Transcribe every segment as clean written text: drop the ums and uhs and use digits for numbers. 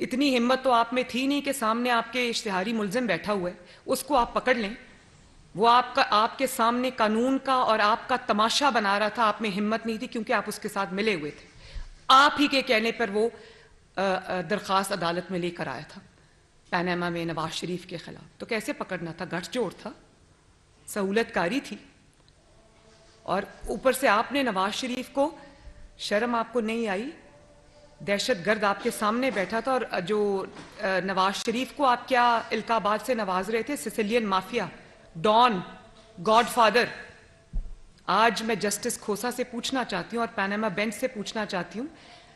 اتنی ہمت تو آپ میں تھی نہیں کہ سامنے آپ کے اشتہاری ملزم بیٹھا ہوا ہے اس کو آپ پکڑ لیں. وہ آپ کے سامنے قانون کا اور آپ کا تماشا بنا رہا تھا. آپ میں ہمت نہیں تھی کیونکہ آپ اس کے ساتھ ملے ہوئے تھے. آپ ہی کے کہنے پر وہ درخواست عدالت میں لے کر آیا تھا پیناما میں نواز شریف کے خلاف. تو کیسے پکڑنا تھا؟ گٹھ جوڑ تھا, سہولت کاری تھی. اور اوپر سے آپ نے نواز شریف کو, شرم آپ کو نہیں آئی؟ دہشت گرد آپ کے سامنے بیٹھا تھا. اور جو نواز شریف کو آپ کیا القابات سے نواز رہے تھے؟ Sicilian mafia, don, godfather. آج میں جسٹس کھوسا سے پوچھنا چاہتی ہوں اور پیناما بینچ سے پوچھنا چاہتی ہوں,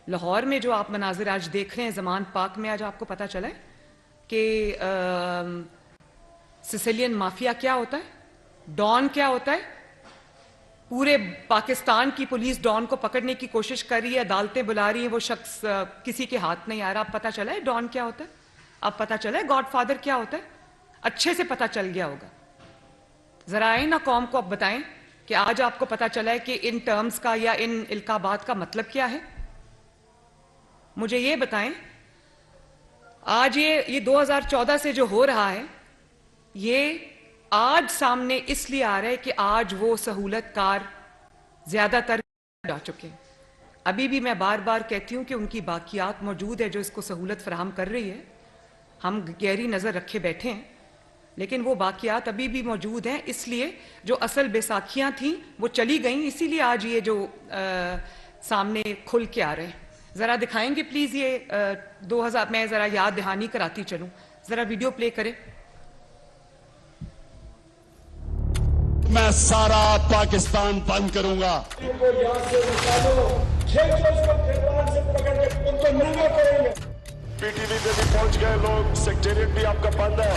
لاہور میں جو آپ مناظر آج دیکھ رہے ہیں زمان پاک میں, آج آپ کو پتہ چلا ہے کہ سسیلین مافیا کیا ہوتا ہے, ڈان کیا ہوتا ہے؟ پورے پاکستان کی پولیس ڈان کو پکڑنے کی کوشش کر رہی ہے, عدالتیں بلا رہی ہیں, وہ شخص کسی کے ہاتھ نہیں آ رہا. اب پتہ چلا ہے ڈان کیا ہوتا ہے؟ اب پتہ چلا ہے گاڈ فادر کیا ہوتا ہے؟ اچھے سے پتہ چل گیا ہوگا. ذرا آئیں نا قوم کو اب بتائیں کہ آج آپ کو پتہ چلا ہے کہ ان ٹرمز کا یا ان القابات کا مطلب کیا ہے. مجھے یہ بتائیں, آج یہ 2014 سے جو ہو رہا ہے, یہ آج سامنے اس لیے آ رہا ہے کہ آج وہ سہولت کار زیادہ تر جا چکے ہیں. ابھی بھی میں بار بار کہتی ہوں کہ ان کی باقیات موجود ہے جو اس کو سہولت فراہم کر رہی ہے. ہم گہری نظر رکھے بیٹھے ہیں لیکن وہ باقیات ابھی بھی موجود ہیں. اس لیے جو اصل بیساکھیاں تھیں وہ چلی گئیں, اسی لیے آج یہ جو سامنے کھل کے آ رہے ہیں. ذرا دکھائیں گے پلیز یہ 2000, میں ذرا یاد دہانی کراتی چلوں, ذرا ویڈیو پلے کریں. میں سارا پاکستان بند کروں گا. پی ٹی وی پہ بھی پہنچ گئے لوگ, سیکٹریٹ بھی آپ کا بند ہے.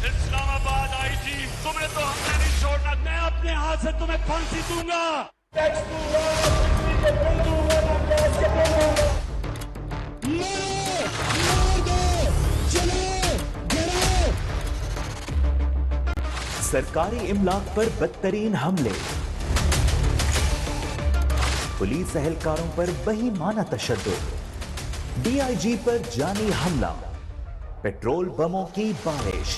اسلام آباد آئی تھی, تمہیں تو ہم نے نہیں چھوڑنا. میں اپنے ہاتھ سے تمہیں پھانسی دوں گا, ٹیکس دوں گا, بجلی کے بل دوں گا, گیس کے بل دوں گا. سرکاری املاک پر بدترین حملے, پولیس اہلکاروں پر بہیمانہ تشدد, ڈی آئی جی پر جانی حملہ, پیٹرول بموں کی بارش.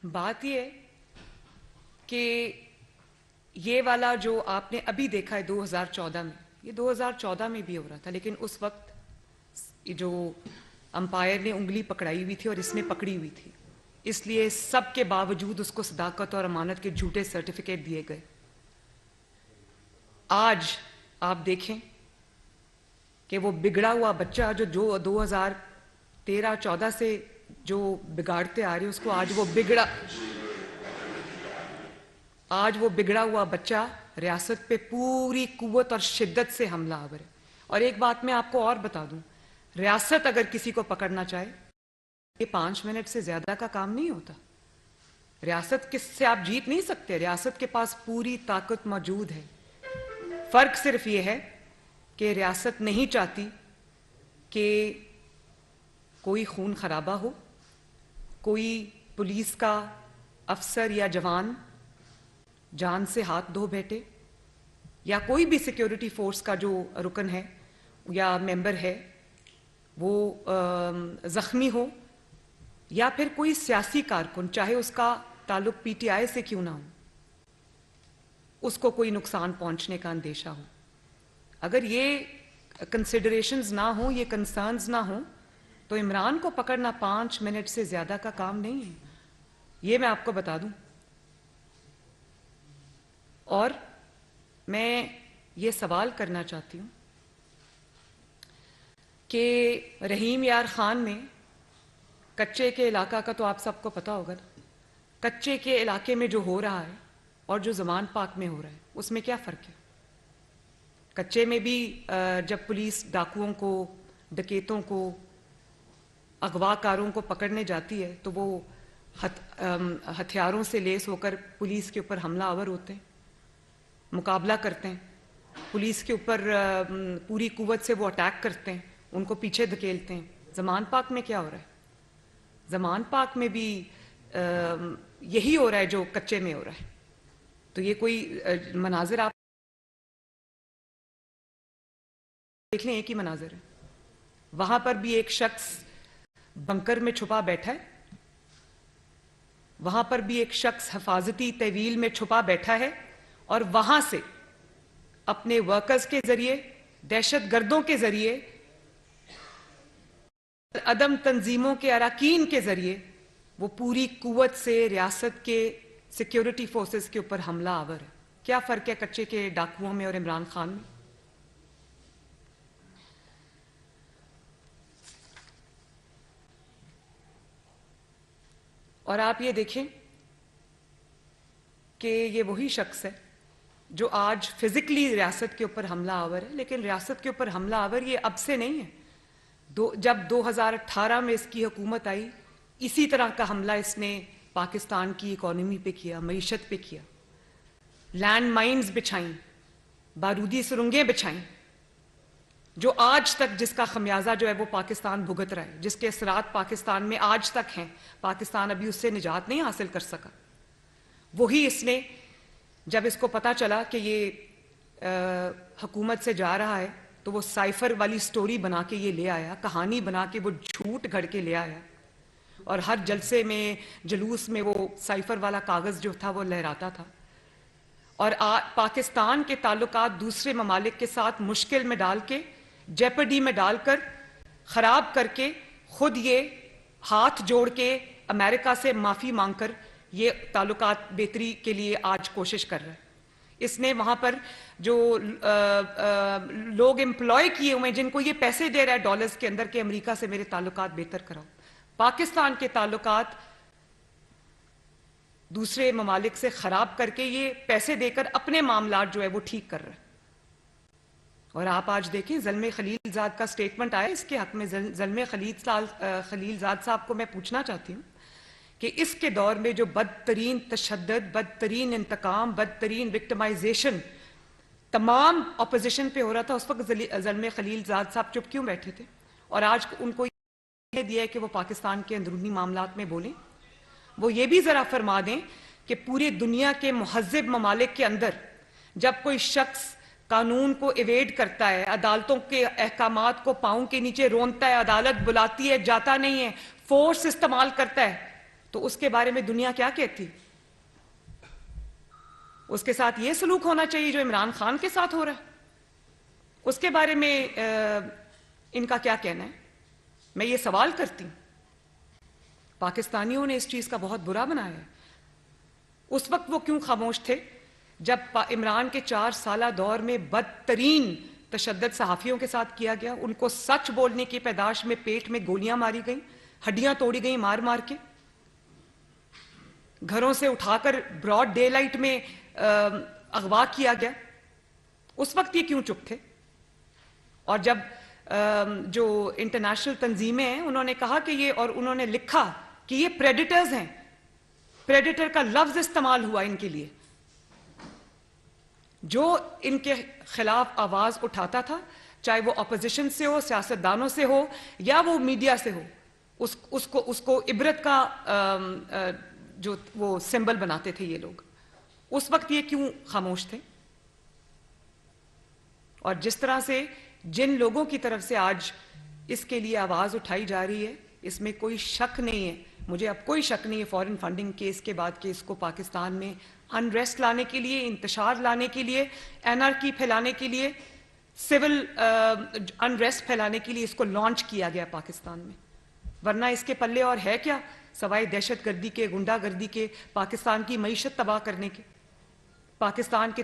بات یہ ہے کہ یہ والا جو آپ نے ابھی دیکھا ہے 2014 میں, یہ 2014 میں بھی ہو رہا تھا, لیکن اس وقت جو امپائر نے انگلی پکڑائی ہوئی تھی اور اس نے پکڑی ہوئی تھی, اس لیے سب کے باوجود اس کو صداقت اور امانت کے جھوٹے سرٹیفکیٹ دیے گئے. آج آپ دیکھیں کہ وہ بگڑا ہوا بچہ جو 2013-14 سے جو بگاڑتے آ رہے اس کو آج وہ بگڑا ہوا بچہ ریاست پہ پوری قوت اور شدت سے حملہ آور ہے. اور ایک بات میں آپ کو اور بتا دوں, ریاست اگر کسی کو پکڑنا چاہے یہ 5 منٹ سے زیادہ کا کام نہیں ہوتا. ریاست کس سے آپ جیت نہیں سکتے, ریاست کے پاس پوری طاقت موجود ہے. فرق صرف یہ ہے کہ ریاست نہیں چاہتی کہ کوئی خون خرابہ ہو, کوئی پولیس کا افسر یا جوان جان سے ہاتھ دھو بیٹھے, یا کوئی بھی سیکیورٹی فورس کا جو رکن ہے یا ممبر ہے وہ زخمی ہو, یا پھر کوئی سیاسی کارکن چاہے اس کا تعلق پی ٹی آئی سے کیوں نہ ہو, اس کو کوئی نقصان پہنچنے کا اندیشہ ہو. اگر یہ کنسیڈریشنز نہ ہوں, یہ کنسرنز نہ ہوں, تو عمران کو پکڑنا 5 منٹ سے زیادہ کا کام نہیں ہے. یہ میں آپ کو بتا دوں. اور میں یہ سوال کرنا چاہتی ہوں کہ رحیم یار خان میں کچے کے علاقہ کا تو آپ سب کو پتہ ہوگا, کچے کے علاقے میں جو ہو رہا ہے اور جو زمان پاک میں ہو رہا ہے اس میں کیا فرق ہے؟ کچے میں بھی جب پولیس ڈاکوؤں کو, ڈکیتوں کو, اغوا کاروں کو پکڑنے جاتی ہے تو وہ ہتھیاروں سے لیس ہو کر پولیس کے اوپر حملہ آور ہوتے ہیں, مقابلہ کرتے ہیں, پولیس کے اوپر پوری قوت سے وہ اٹیک کرتے ہیں, ان کو پیچھے دھکیلتے ہیں. زمان پاک میں کیا ہو رہا ہے؟ زمان پاک میں بھی یہی ہو رہا ہے جو کچے میں ہو رہا ہے. تو یہ کوئی مناظر آپ دیکھ لیں، ایک ہی مناظر ہے. وہاں پر بھی ایک شخص بنکر میں چھپا بیٹھا ہے، وہاں پر بھی ایک شخص حفاظتی تحویل میں چھپا بیٹھا ہے، اور وہاں سے اپنے ورکرز کے ذریعے، دہشت گردوں کے ذریعے، عدم تنظیموں کے اراکین کے ذریعے وہ پوری قوت سے ریاست کے سیکیورٹی فورسز کے اوپر حملہ آور ہے. کیا فرق ہے کچے کے ڈاکوؤں میں اور عمران خان میں؟ اور آپ یہ دیکھیں کہ یہ وہی شخص ہے جو آج فزیکلی ریاست کے اوپر حملہ آور ہے، لیکن ریاست کے اوپر حملہ آور یہ اب سے نہیں ہے. جب 2018 میں اس کی حکومت آئی، اسی طرح کا حملہ اس نے پاکستان کی اکانومی پہ کیا، معیشت پہ کیا. لینڈ مائنز بچھائیں، بارودی سرنگیں بچھائیں، جو آج تک جس کا خمیازہ جو ہے وہ پاکستان بھگت رہا ہے، جس کے اثرات پاکستان میں آج تک ہیں. پاکستان ابھی اس سے نجات نہیں حاصل کر سکا. وہی اس نے جب اس کو پتا چلا کہ یہ حکومت سے جا رہا ہے تو وہ سائفر والی سٹوری بنا کے یہ لے آیا، کہانی بنا کے وہ جھوٹ گھڑ کے لے آیا، اور ہر جلسے میں جلوس میں وہ سائفر والا کاغذ جو تھا وہ لہراتا تھا. اور پاکستان کے تعلقات دوسرے ممالک کے ساتھ مشکل میں ڈال کے، جیپرڈی میں ڈال کر، خراب کر کے، خود یہ ہاتھ جوڑ کے امریکہ سے معافی مانگ کر یہ تعلقات بہتری کے لیے آج کوشش کر رہا ہے. اس نے وہاں پر جو لوگ امپلائی کیے ہوئے ہیں، جن کو یہ پیسے دے رہا ہے ڈالرز کے اندر کہ امریکہ سے میرے تعلقات بہتر کراؤ، پاکستان کے تعلقات دوسرے ممالک سے خراب کر کے یہ پیسے دے کر اپنے معاملات جو ہے وہ ٹھیک کر رہا ہے. اور آپ آج دیکھیں زلمے خلیل زاد کا سٹیٹمنٹ آیا اس کے حق میں. زلمے خلیل زاد صاحب کو میں پوچھنا چاہتی ہوں کہ اس کے دور میں جو بدترین تشدد، بدترین انتقام، بدترین وکٹمائزیشن تمام اپوزیشن پہ ہو رہا تھا، اس وقت زلمے خلیل زاد صاحب چپ کیوں بیٹھے تھے؟ اور آج ان کو یہ دیا ہے کہ وہ پاکستان کے اندرونی معاملات میں بولیں. وہ یہ بھی ذرا فرما دیں کہ پورے دنیا کے مہذب ممالک کے اندر جب کوئی شخص قانون کو ایویڈ کرتا ہے، عدالتوں کے احکامات کو پاؤں کے نیچے رونتا ہے، عدالت بلاتی ہے جاتا نہیں ہے، فورس استعمال کرتا ہے، تو اس کے بارے میں دنیا کیا کہتی؟ اس کے ساتھ یہ سلوک ہونا چاہیے جو عمران خان کے ساتھ ہو رہا ہے؟ اس کے بارے میں ان کا کیا کہنا ہے؟ میں یہ سوال کرتی ہوں. پاکستانیوں نے اس چیز کا بہت برا بنایا ہے. اس وقت وہ کیوں خاموش تھے جب عمران کے 4 سالہ دور میں بدترین تشدد صحافیوں کے ساتھ کیا گیا؟ ان کو سچ بولنے کی پیداش میں پیٹ میں گولیاں ماری گئیں، ہڈیاں توڑی گئیں مار مار کے، گھروں سے اٹھا کر براڈ ڈے لائٹ میں اغوا کیا گیا. اس وقت یہ کیوں چپ تھے؟ اور جب جو انٹرنیشنل تنظیمیں ہیں انہوں نے کہا کہ یہ، اور انہوں نے لکھا کہ یہ پریڈیٹرز ہیں، پریڈیٹر کا لفظ استعمال ہوا ان کے لیے، جو ان کے خلاف آواز اٹھاتا تھا، چاہے وہ اپوزیشن سے ہو، سیاستدانوں سے ہو، یا وہ میڈیا سے ہو، اس کو عبرت کا جو وہ سمبل بناتے تھے یہ لوگ. اس وقت یہ کیوں خاموش تھے؟ اور جس طرح سے جن لوگوں کی طرف سے آج اس کے لیے آواز اٹھائی جا رہی ہے، اس میں کوئی شک نہیں ہے، مجھے اب کوئی شک نہیں ہے فارن فنڈنگ کیس کے بعد کہ اس کو پاکستان میں انریسٹ لانے کے لیے، انتشار لانے کے لیے، اینارکی پھیلانے کے لیے، سول انریسٹ پھیلانے کے لیے اس کو لانچ کیا گیا پاکستان میں. ورنہ اس کے پلے اور ہے کیا سوائے دہشت گردی کے، گنڈا گردی کے، پاکستان کی معیشت تباہ کرنے کے، پاکستان کے